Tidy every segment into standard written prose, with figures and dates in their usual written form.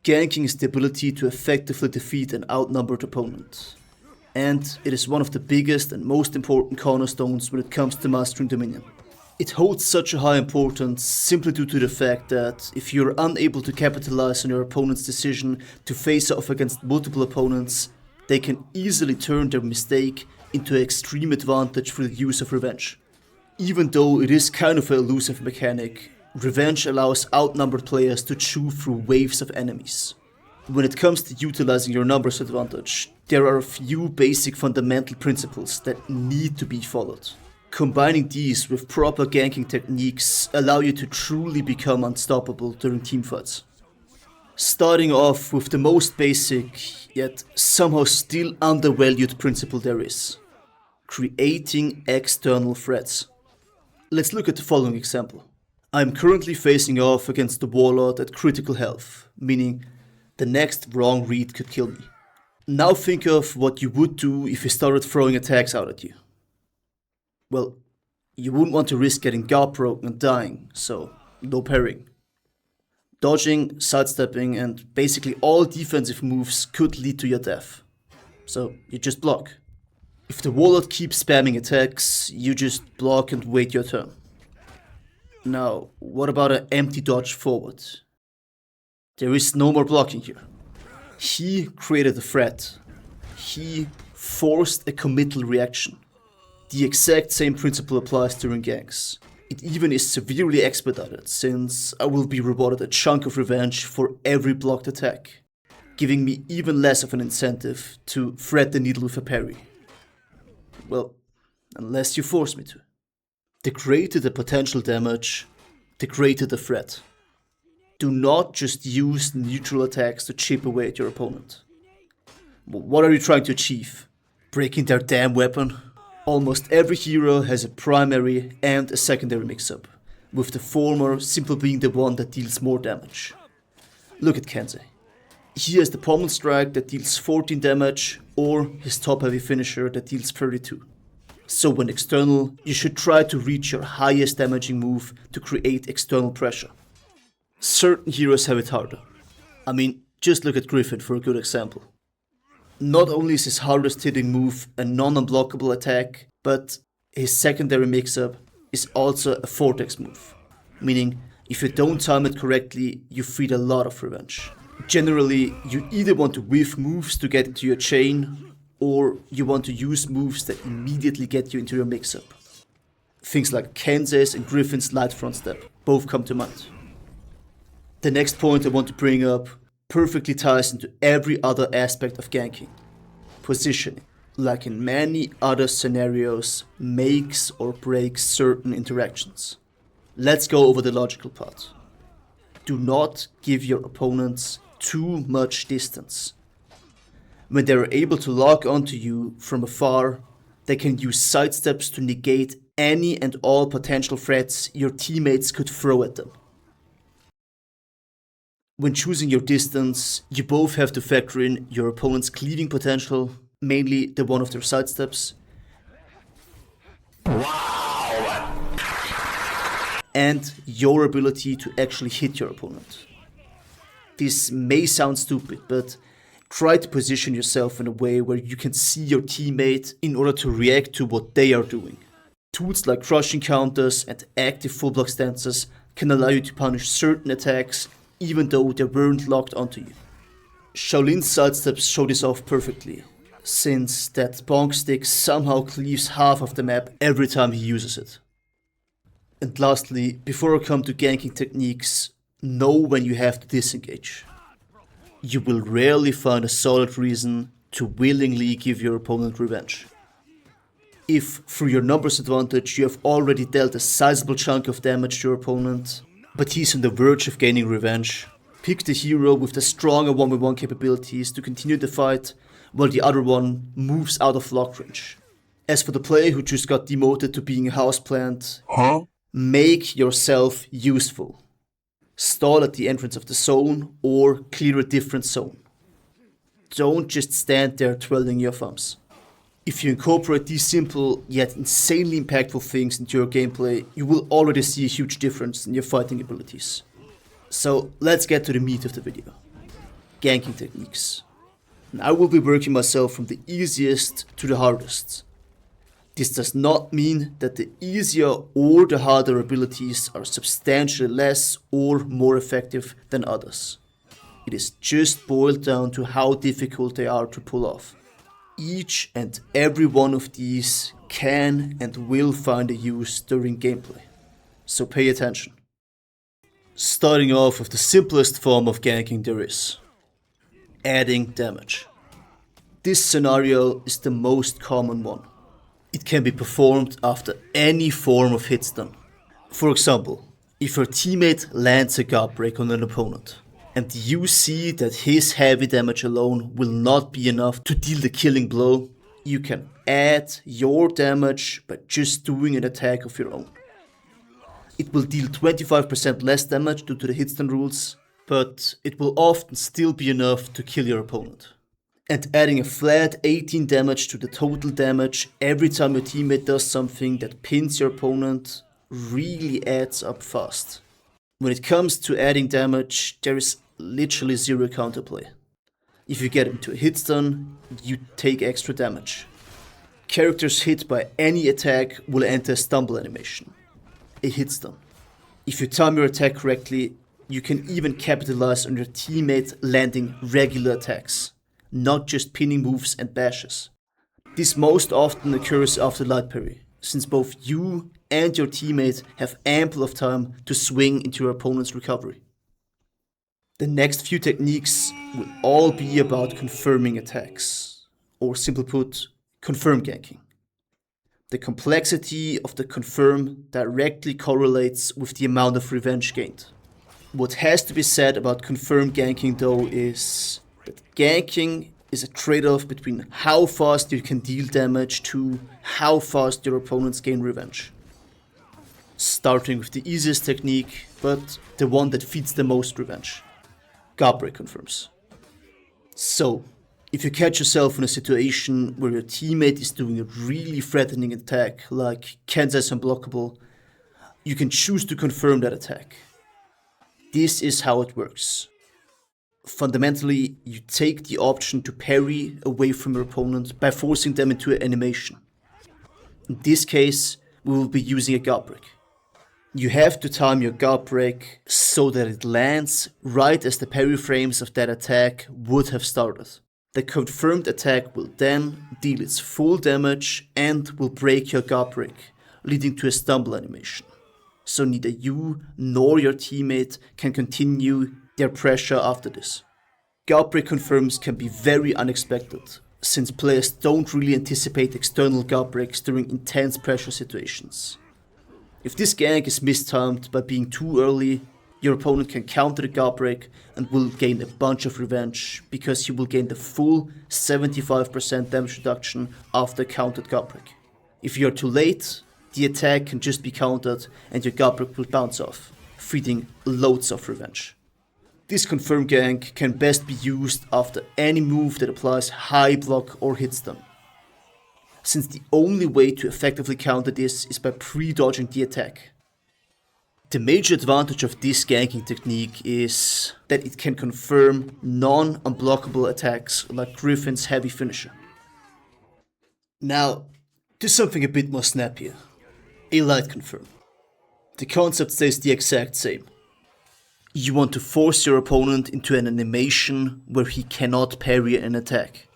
Ganking is the ability to effectively defeat an outnumbered opponent. And it is one of the biggest and most important cornerstones when it comes to mastering Dominion. It holds such a high importance simply due to the fact that if you're unable to capitalize on your opponent's decision to face off against multiple opponents, they can easily turn their mistake into an extreme advantage through the use of revenge. Even though it is kind of an elusive mechanic, revenge allows outnumbered players to chew through waves of enemies. When it comes to utilizing your numbers advantage, there are a few basic fundamental principles that need to be followed. Combining these with proper ganking techniques allow you to truly become unstoppable during teamfights. Starting off with the most basic, yet somehow still undervalued principle there is: creating external threats. Let's look at the following example. I am currently facing off against the warlord at critical health, meaning the next wrong read could kill me. Now think of what you would do if he started throwing attacks out at you. Well, you wouldn't want to risk getting guard broken and dying, so no parrying. Dodging, sidestepping, and basically all defensive moves could lead to your death. So you just block. If the warlord keeps spamming attacks, you just block and wait your turn. Now, what about an empty dodge forward? There is no more blocking here. He created a threat. He forced a committal reaction. The exact same principle applies during ganks. It even is severely expedited, since I will be rewarded a chunk of revenge for every blocked attack, giving me even less of an incentive to thread the needle with a parry. Well, unless you force me to. The greater the potential damage, the greater the threat. Do not just use neutral attacks to chip away at your opponent. What are you trying to achieve? Breaking their damn weapon? Almost every hero has a primary and a secondary mix-up, with the former simply being the one that deals more damage. Look at Kensei. He has the pommel strike that deals 14 damage, or his top heavy finisher that deals 32. So when external, you should try to reach your highest damaging move to create external pressure. Certain heroes have it harder. I mean, just look at Griffin for a good example. Not only is his hardest hitting move a non-unblockable attack, but his secondary mix-up is also a vortex move. Meaning, if you don't time it correctly, you feed a lot of revenge. Generally, you either want to whiff moves to get into your chain, or you want to use moves that immediately get you into your mix-up. Things like Kensei's and Griffin's light front step both come to mind. The next point I want to bring up perfectly ties into every other aspect of ganking. Positioning, like in many other scenarios, makes or breaks certain interactions. Let's go over the logical part. Do not give your opponents too much distance. When they are able to lock onto you from afar, they can use sidesteps to negate any and all potential threats your teammates could throw at them. When choosing your distance, you both have to factor in your opponent's cleaving potential, mainly the one of their sidesteps, and your ability to actually hit your opponent. This may sound stupid, but try to position yourself in a way where you can see your teammate in order to react to what they are doing. Tools like crushing counters and active full block stances can allow you to punish certain attacks even though they weren't locked onto you. Shaolin's sidesteps show this off perfectly, since that bonk stick somehow cleaves half of the map every time he uses it. And lastly, before I come to ganking techniques, know when you have to disengage. You will rarely find a solid reason to willingly give your opponent revenge. If, through your numbers advantage, you have already dealt a sizable chunk of damage to your opponent, but he's on the verge of gaining revenge, pick the hero with the stronger 1v1 capabilities to continue the fight, while the other one moves out of lock range. As for the player who just got demoted to being a houseplant, make yourself useful. Stall at the entrance of the zone or clear a different zone. Don't just stand there twirling your thumbs. If you incorporate these simple yet insanely impactful things into your gameplay, you will already see a huge difference in your fighting abilities. So let's get to the meat of the video. ganking techniques. And I will be working myself from the easiest to the hardest. This does not mean that the easier or the harder abilities are substantially less or more effective than others. It is just boiled down to how difficult they are to pull off. Each and every one of these can and will find a use during gameplay, so pay attention. Starting off with the simplest form of ganking there is, adding damage. This scenario is the most common one. It can be performed after any form of hit stun. For example, if your teammate lands a guard break on an opponent, and you see that his heavy damage alone will not be enough to deal the killing blow, you can add your damage by just doing an attack of your own. It will deal 25% less damage due to the hit stun rules, but it will often still be enough to kill your opponent. And adding a flat 18 damage to the total damage every time your teammate does something that pins your opponent really adds up fast. When it comes to adding damage, there is literally zero counterplay. If you get into a hit stun, you take extra damage. Characters hit by any attack will enter a stumble animation, a hit stun. If you time your attack correctly, you can even capitalize on your teammate landing regular attacks, not just pinning moves and bashes. This most often occurs after light parry, since both you and your teammate have ample of time to swing into your opponent's recovery. The next few techniques will all be about confirming attacks, or simply put, confirm ganking. The complexity of the confirm directly correlates with the amount of revenge gained. What has to be said about confirm ganking though is that ganking is a trade-off between how fast you can deal damage to how fast your opponents gain revenge. Starting with the easiest technique, but the one that feeds the most revenge. Guard break confirms. So, if you catch yourself in a situation where your teammate is doing a really threatening attack, like Kansas Unblockable, you can choose to confirm that attack. This is how it works. Fundamentally, you take the option to parry away from your opponent by forcing them into an animation. In this case, we will be using a guard break. You have to time your guard break so that it lands right as the parry frames of that attack would have started. The confirmed attack will then deal its full damage and will break your guard break, leading to a stumble animation. So neither you nor your teammate can continue their pressure after this. Guard break confirms can be very unexpected, since players don't really anticipate external guard breaks during intense pressure situations. If this gank is mistimed by being too early, your opponent can counter the guard break and will gain a bunch of revenge, because he will gain the full 75% damage reduction after countered guard break. If you are too late, the attack can just be countered and your guard break will bounce off, feeding loads of revenge. This confirm gank can best be used after any move that applies high block or hit stun, since the only way to effectively counter this is by pre-dodging the attack. The major advantage of this ganking technique is that it can confirm non-unblockable attacks like Griffin's heavy finisher. Now, to something a bit more snappier. A light confirm. The concept stays the exact same. You want to force your opponent into an animation where he cannot parry an attack.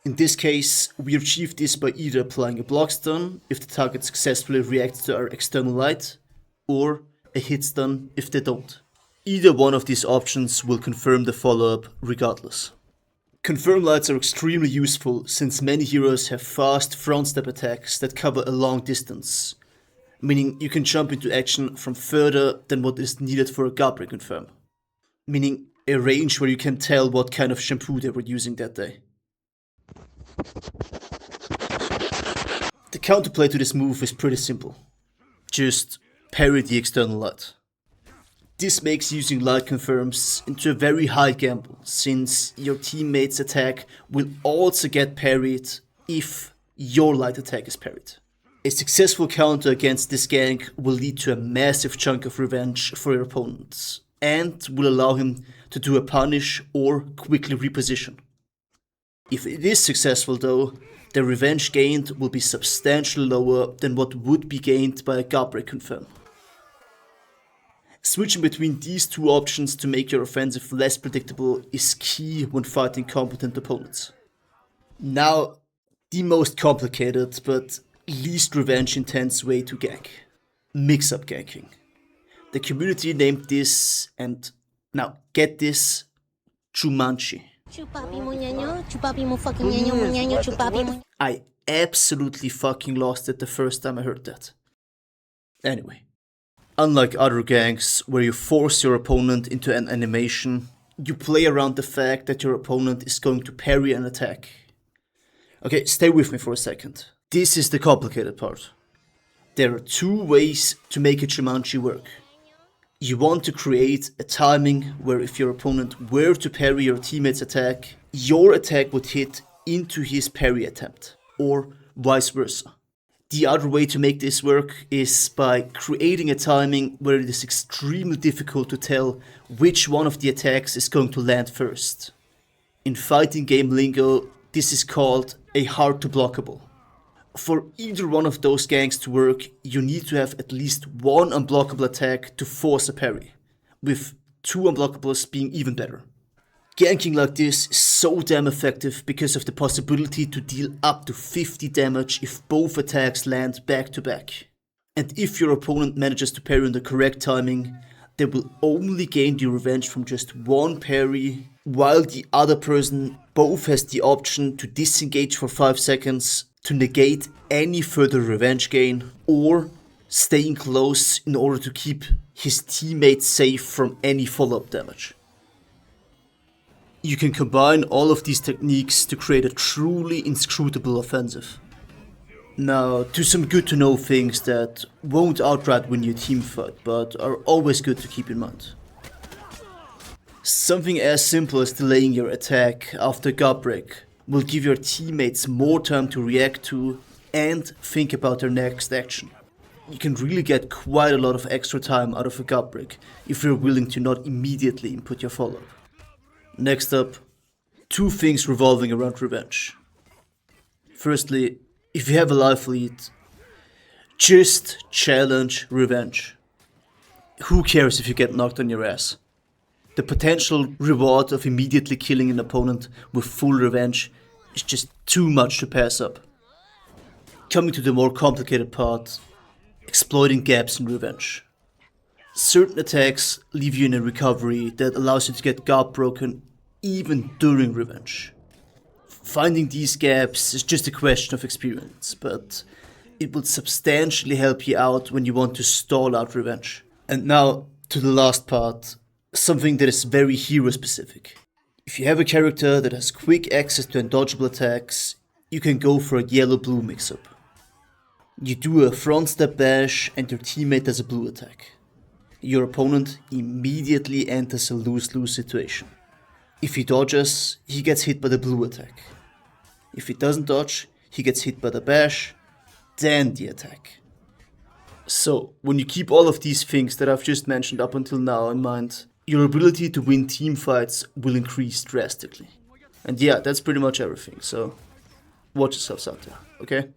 In this case, we achieve this by either applying a block stun if the target successfully reacts to our external light, or a hit stun if they don't. Either one of these options will confirm the follow-up regardless. Confirm lights are extremely useful since many heroes have fast front step attacks that cover a long distance, meaning you can jump into action from further than what is needed for a guard break confirm, meaning a range where you can tell what kind of shampoo they were using that day. The counterplay to this move is pretty simple. Just parry the external light. This makes using light confirms into a very high gamble, since your teammate's attack will also get parried if your light attack is parried. A successful counter against this gank will lead to a massive chunk of revenge for your opponent, and will allow him to do a punish or quickly reposition. If it is successful though, the revenge gained will be substantially lower than what would be gained by a gut break confirm. Switching between these two options to make your offensive less predictable is key when fighting competent opponents. Now, the most complicated but least revenge intense way to gank. Mix-up ganking. The community named this, and now get this, Jumanji. I absolutely fucking lost it the first time I heard that. Anyway, unlike other ganks where you force your opponent into an animation, you play around the fact that your opponent is going to parry an attack. Okay, stay with me for a second. This is the complicated part. There are two ways to make a Jumanji work. You want to create a timing where if your opponent were to parry your teammate's attack, your attack would hit into his parry attempt, or vice versa. The other way to make this work is by creating a timing where it is extremely difficult to tell which one of the attacks is going to land first. In fighting game lingo, this is called a hard to blockable. For either one of those ganks to work, you need to have at least one unblockable attack to force a parry, with two unblockables being even better. Ganking like this is so damn effective because of the possibility to deal up to 50 damage if both attacks land back to back. And if your opponent manages to parry in the correct timing, they will only gain the revenge from just one parry, while the other person both has the option to disengage for 5 seconds to negate any further revenge gain, or staying close in order to keep his teammates safe from any follow-up damage. You can combine all of these techniques to create a truly inscrutable offensive. Now, to some good to know things that won't outright win you a team fight, but are always good to keep in mind. Something as simple as delaying your attack after gut break will give your teammates more time to react to and think about their next action. You can really get quite a lot of extra time out of a gut break if you're willing to not immediately input your follow-up. Next up, two things revolving around revenge. Firstly, if you have a life lead, just challenge revenge. Who cares if you get knocked on your ass? The potential reward of immediately killing an opponent with full revenge is just too much to pass up. Coming to the more complicated part, exploiting gaps in revenge. Certain attacks leave you in a recovery that allows you to get guard broken even during revenge. Finding these gaps is just a question of experience, but it will substantially help you out when you want to stall out revenge. And now to the last part, something that is very hero specific. If you have a character that has quick access to undodgeable attacks, you can go for a yellow-blue mix-up. You do a front step bash and your teammate does a blue attack. Your opponent immediately enters a lose-lose situation. If he dodges, he gets hit by the blue attack. If he doesn't dodge, he gets hit by the bash, then the attack. So, when you keep all of these things that I've just mentioned up until now in mind, your ability to win team fights will increase drastically. And yeah, that's pretty much everything, so watch yourselves out there, okay?